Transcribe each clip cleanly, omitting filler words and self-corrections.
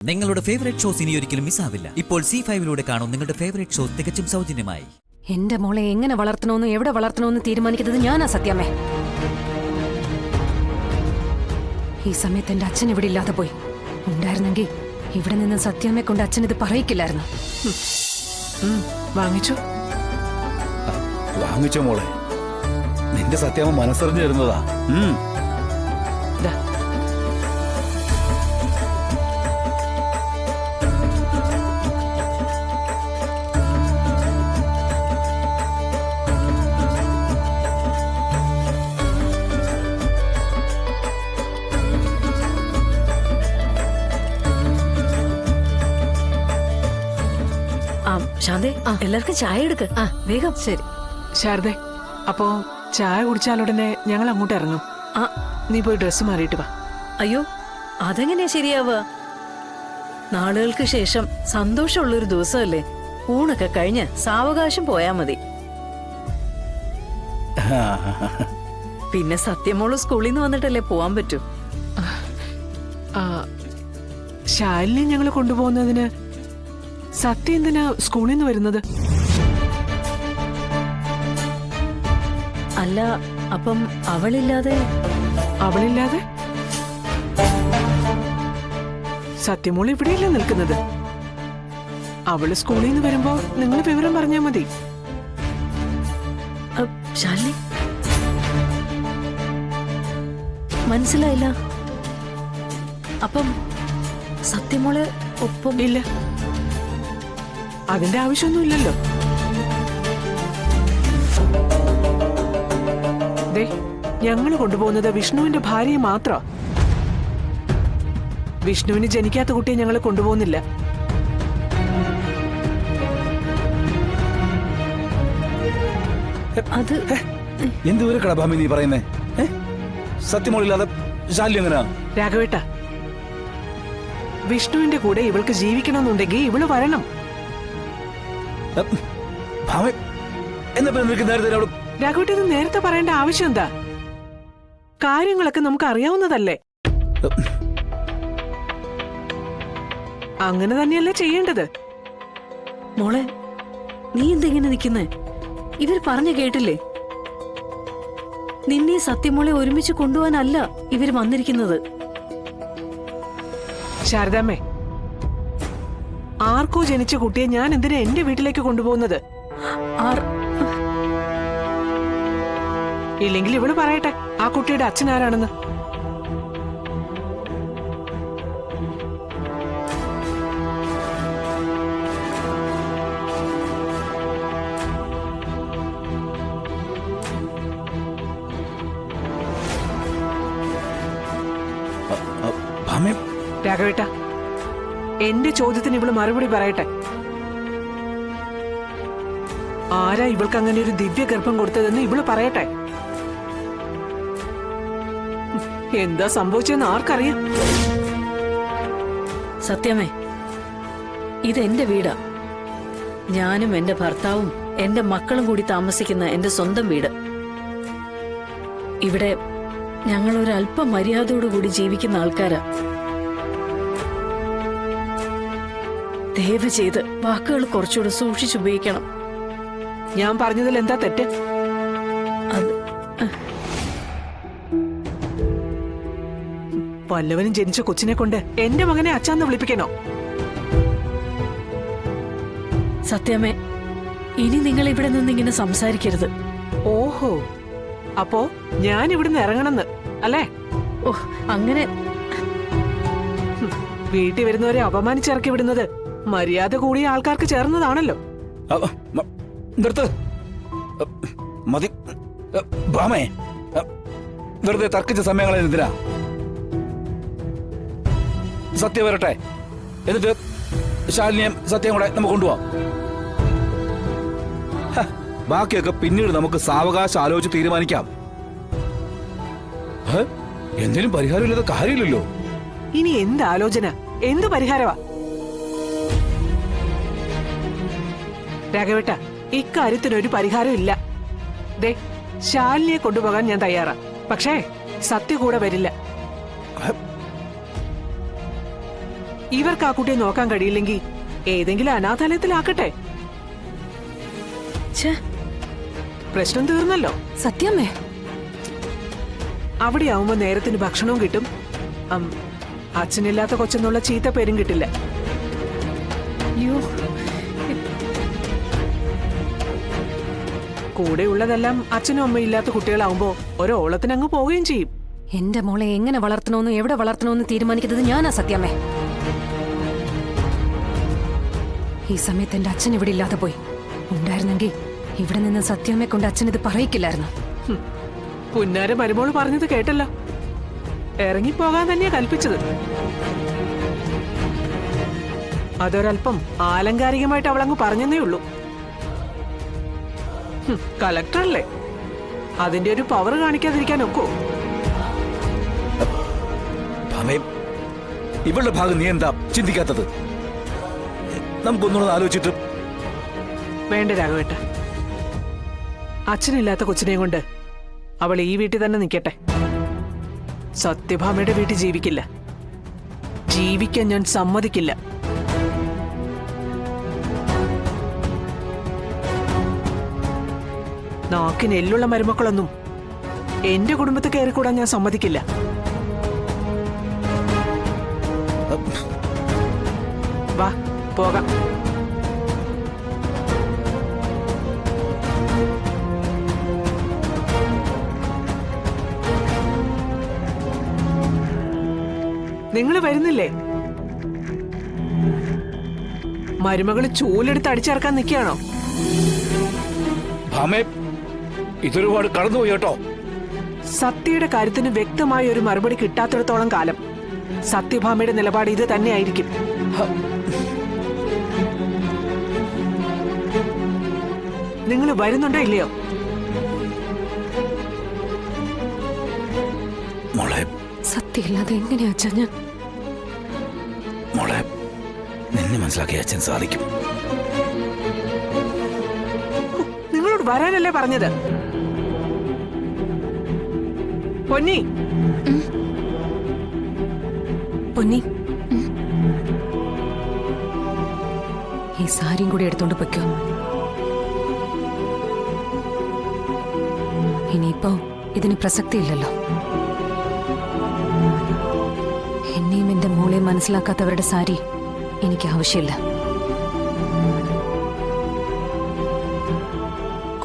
നിങ്ങളുടെ favourite shows ഇനി ഒരിക്കലും മിസ്സാവില്ല. ഇപ്പോൾ C5 കാണും നിങ്ങളുടെ ഫേവറേറ്റ് ഷോസ് തികച്ചും സൗജന്യമായി. എന്റെ മോളെ എങ്ങനെ വളർത്തണമെന്ന് എവിടെ വളർത്തണമെന്ന് തീരുമാനിക്കുന്നത് ഞാനാ സത്യമേ. ഈ സമയത്ത് എന്റെ അച്ഛൻ ഇവിടെ ഇല്ലാതെ പോയി. ഉണ്ടായിരുന്നെങ്കിൽ ഇവിടെ നിന്ന് സത്യമേ കൊണ്ട് അച്ഛൻ ഇത് പറയിക്കില്ലായിരുന്നു. വാങ്ങിച്ചോ മോളെ, നിന്റെ സത്യാമ്മ മനസ്സറിഞ്ഞു തരുന്നതാ. ശാന്തേ, എല്ലാവർക്കും ചായ എടുക്ക്. വേഗം. ശരി ശാരദേ, അപ്പോ ചായ കുടിച്ചാലുടനെ ഞങ്ങൾ അങ്ങോട്ട് ഇറങ്ങും. നീ പോയി ഡ്രസ്സ് മാറിയിട്ട് വാ. അയ്യോ, അതെങ്ങനെയാ ശരിയാവുക? നാളുകൾക്ക് ശേഷം സന്തോഷമുള്ളൊരു ദിവസമല്ലേ. ഊണൊക്കെ കഴിഞ്ഞ് സാവകാശം പോയാ മതി. പിന്നെ സത്യമോള് സ്കൂളിൽ നിന്ന് വന്നിട്ടല്ലേ പോവാൻ പറ്റൂ. ശാലിനെ ഞങ്ങൾ കൊണ്ടുപോകുന്നതിന് സത്യം എന്തിനാ സ്കൂളിൽ നിന്ന് വരുന്നത്? അല്ല, അപ്പം അവളില്ലാതെ സത്യമോൾ ഇവിടെയല്ലേ നിൽക്കുന്നത്. അവള് സ്കൂളിൽ നിന്ന് വരുമ്പോ നിങ്ങൾ വിവരം പറഞ്ഞാ മതി. ശാലിനി, മനസ്സിലായില്ല. അപ്പം സത്യമോള് ഒപ്പം ഇല്ല, അതിന്റെ ആവശ്യമൊന്നുമില്ലല്ലോ. ഞങ്ങൾ കൊണ്ടുപോകുന്നത് വിഷ്ണുവിന്റെ ഭാര്യയെ മാത്ര. വിഷ്ണുവിന് ജനിക്കാത്ത കുട്ടിയെ ഞങ്ങൾ കൊണ്ടുപോകുന്നില്ല. അത് എന്തുവരെ കടഭാമി നീ പറയുന്നേ? സത്യമോളില്ലാതെ ശാലി എങ്ങനെയാ? രാഘവേട്ട, വിഷ്ണുവിന്റെ കൂടെ ഇവൾക്ക് ജീവിക്കണമെന്നുണ്ടെങ്കിൽ ഇവള് വരണം. രാഘവേട്ട, ഇത് നേരത്തെ പറയേണ്ട ആവശ്യം എന്താ? കാര്യങ്ങളൊക്കെ നമുക്ക് അറിയാവുന്നതല്ലേ. അങ്ങനെ തന്നെയല്ലേ ചെയ്യേണ്ടത്. മോളെ, നീ എന്തെങ്ങനെ നിൽക്കുന്നേ? ഇവര് പറഞ്ഞു കേട്ടില്ലേ? നിന്നെ സത്യമോളെ ഒരുമിച്ച് കൊണ്ടുപോകാനല്ല ഇവര് വന്നിരിക്കുന്നത്. ശാരദാമ്മേ, ആർക്കോ ജനിച്ച കുട്ടിയെ ഞാൻ എന്തിനാ എന്റെ വീട്ടിലേക്ക് കൊണ്ടുപോകുന്നത്? ഇല്ലെങ്കിൽ ഇവള് പറയട്ടെ ആ കുട്ടിയുടെ അച്ഛൻ ആരാണെന്ന്. രാഘവേട്ട, എന്റെ ചോദ്യത്തിന് ഇവള് മറുപടി പറയട്ടെ. ആരാ ഇവൾക്ക് അങ്ങനെ ഒരു ദിവ്യ ഗർഭം കൊടുത്തതെന്ന് ഇവള് പറയട്ടെ. എന്താ സംഭവിച്ചെന്ന് ആർക്കറിയാം? സത്യമേ, ഇതെന്റെ വീടാ. ഞാനും എന്റെ ഭർത്താവും എന്റെ മക്കളും കൂടി താമസിക്കുന്ന എന്റെ സ്വന്തം വീട്. ഇവിടെ ഞങ്ങൾ ഒരല്പം മര്യാദയോടുകൂടി ജീവിക്കുന്ന ആൾക്കാരാ. ദയവ് ചെയ്ത് വാക്കുകൾ കുറച്ചുകൂടെ സൂക്ഷിച്ചുപയോഗിക്കണം. ഞാൻ പറഞ്ഞതിൽ എന്താ തെറ്റ്? വല്ലവനും ജനിച്ച കൊച്ചിനെ കൊണ്ട് എന്റെ മകനെ അച്ഛാന്ന് വിളിപ്പിക്കണോ? സത്യമേ, ഇനി നിങ്ങൾ ഇവിടെ നിന്ന് ഇങ്ങനെ സംസാരിക്കരുത്. ഓഹോ, അപ്പോ ഞാൻ ഇവിടുന്ന് ഇറങ്ങണമെന്ന് അല്ലേ? ഓഹ്, അങ്ങനെ വീട്ടിൽ വരുന്നവരെ അപമാനിച്ചിറക്കി വിടുന്നത് മര്യാദ കൂടിയ ആൾക്കാർക്ക് ചേർന്നതാണല്ലോ. മതി ഭാമേ, വെറുതെ തർക്കിച്ച സമയങ്ങളിൽ എന്തിനാ? സത്യം വരട്ടെ, എന്നിട്ട് ശാലിനിയും സത്യം കൂടെ നമുക്ക് കൊണ്ടുപോവാം. ബാക്കിയൊക്കെ പിന്നീട് നമുക്ക് സാവകാശം ആലോചിച്ച് തീരുമാനിക്കാം. എന്തിനും പരിഹാരമില്ലാത്ത കാര്യമില്ലല്ലോ. ഇനി എന്ത് ആലോചന, എന്ത് പരിഹാരമാ? രാഘവേട്ട, ഇക്കാര്യത്തിനൊരു പരിഹാരം ഇല്ല. ദേ, ശാലിനിയെ കൊണ്ടുപോകാൻ ഞാൻ തയ്യാറാ. പക്ഷേ സത്യ കൂടെ വരില്ല. ഇവർക്ക് ആ കുട്ടിയെ നോക്കാൻ കഴിയില്ലെങ്കിൽ ഏതെങ്കിലും അനാഥാലയത്തിലാക്കട്ടെ. ഛേ, പ്രശ്നം തീർന്നല്ലോ. സത്യമേ, അവിടെ ആവുമ്പോ നേരത്തിന് ഭക്ഷണവും കിട്ടും, അച്ഛനില്ലാത്ത കൊച്ചെന്നുള്ള ചീത്ത പേരും കിട്ടില്ല. അയ്യോ, കൂടെ ഉള്ളതെല്ലാം അച്ഛനും അമ്മയും ഇല്ലാത്ത കുട്ടികളാവുമ്പോ ഒരോളത്തിനങ്ങ് പോവുകയും ചെയ്യും. എന്റെ മോളെ എങ്ങനെ വളർത്തണമെന്നും എവിടെ വളർത്തണമെന്നും തീരുമാനിക്കുന്നത് ഞാനാ സത്യമേ. ഈ സമയത്ത് എന്റെ അച്ഛൻ ഇവിടെ ഇല്ലാതെ പോയി. ഉണ്ടായിരുന്നെങ്കിൽ ഇവിടെ നിന്ന് സത്യമേ കൊണ്ട് അച്ഛൻ ഇത് പറയിക്കില്ലായിരുന്നു. പുന്നാര മരുമോള് പറഞ്ഞത് കേട്ടല്ലോ. ഇറങ്ങിപ്പോകാൻ തന്നെയാ കൽപ്പിച്ചത്. അതൊരൽപ്പം ആലങ്കാരികമായിട്ട് അവളങ്ങ് പറഞ്ഞെന്നേ ഉള്ളൂ. കളക്ടറല്ലേ, അതിന്റെ ഒരു പവർ കാണിക്കാതിരിക്കാൻ ഒക്കോ? ഇവളുടെ ഭാഗം നീ എന്താ ചിന്തിക്കാത്തത്? നമുക്കൊന്നുകൂടെ ആലോചിച്ചിട്ട്. വേണ്ട രാഘവേട്ട, അച്ഛനില്ലാത്ത കൊച്ചിനെയും കൊണ്ട് അവൾ ഈ വീട്ടിൽ തന്നെ നിൽക്കട്ടെ. സത്യഭാമയുടെ വീട്ടിൽ ജീവിക്കില്ല, ജീവിക്കാൻ ഞാൻ സമ്മതിക്കില്ല. നാക്കിന് എല്ലുള്ള മരുമക്കളൊന്നും എന്റെ കുടുംബത്തിൽ കയറിക്കൂടാൻ ഞാൻ സമ്മതിക്കില്ല. വാ പോകാം. നിങ്ങൾ വരുന്നില്ലേ? മരുമകള് ചൂലെടുത്ത് അടിച്ചിറക്കാൻ നിൽക്കുകയാണോ? ഭാമേ, ഇതൊരുപാട് കടന്നുപോയി കേട്ടോ. സത്യയുടെ കാര്യത്തിന് വ്യക്തമായ ഒരു മറുപടി കിട്ടാത്തിടത്തോളം കാലം സത്യഭാമയുടെ നിലപാട് ഇത് തന്നെയായിരിക്കും. നിങ്ങൾ വരുന്നുണ്ടോ ഇല്ലയോ? മോളെ, സത്യമില്ലാതെ എങ്ങനെയാ അച്ഛാ ഞാൻ? മോളെ, നിന്നെ മനസ്സിലാക്കി അച്ഛൻ സാധിക്കും. നിങ്ങളോട് വരാനല്ലേ പറഞ്ഞത്? പൊന്നി, പൊന്നി, ഈ സാരിയും കൂടി എടുത്തോണ്ട് പൊയ്ക്കോ. ഇനിയിപ്പോ ഇതിന് പ്രസക്തിയില്ലല്ലോ. എന്നെയും എന്റെ മോളെയും മനസ്സിലാക്കാത്തവരുടെ സാരി എനിക്ക് ആവശ്യമില്ല.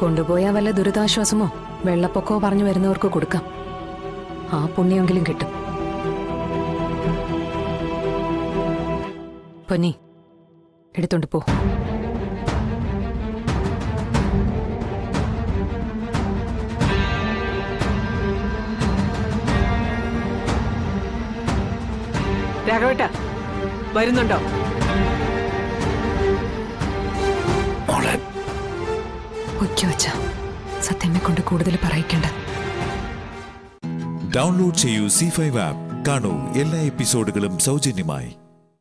കൊണ്ടുപോയാൽ വല്ല ദുരിതാശ്വാസമോ വെള്ളപ്പൊക്കമോ പറഞ്ഞു വരുന്നവർക്ക് കൊടുക്കാം. ആ പുണ്യമെങ്കിലും കിട്ടും. പൊന്നി, എടുത്തോണ്ട് പോ. രാഘവേട്ട വരുന്നുണ്ടോ? പൊയ്ക്കോ അച്ഛാ, സത്യമേ കൊണ്ട് കൂടുതൽ പറയിക്കണ്ട. ഡൗൺലോഡ് ചെയ്യൂ C5 ആപ്പ്. കാണൂ എല്ലാ എപ്പിസോഡുകളും സൗജന്യമായി.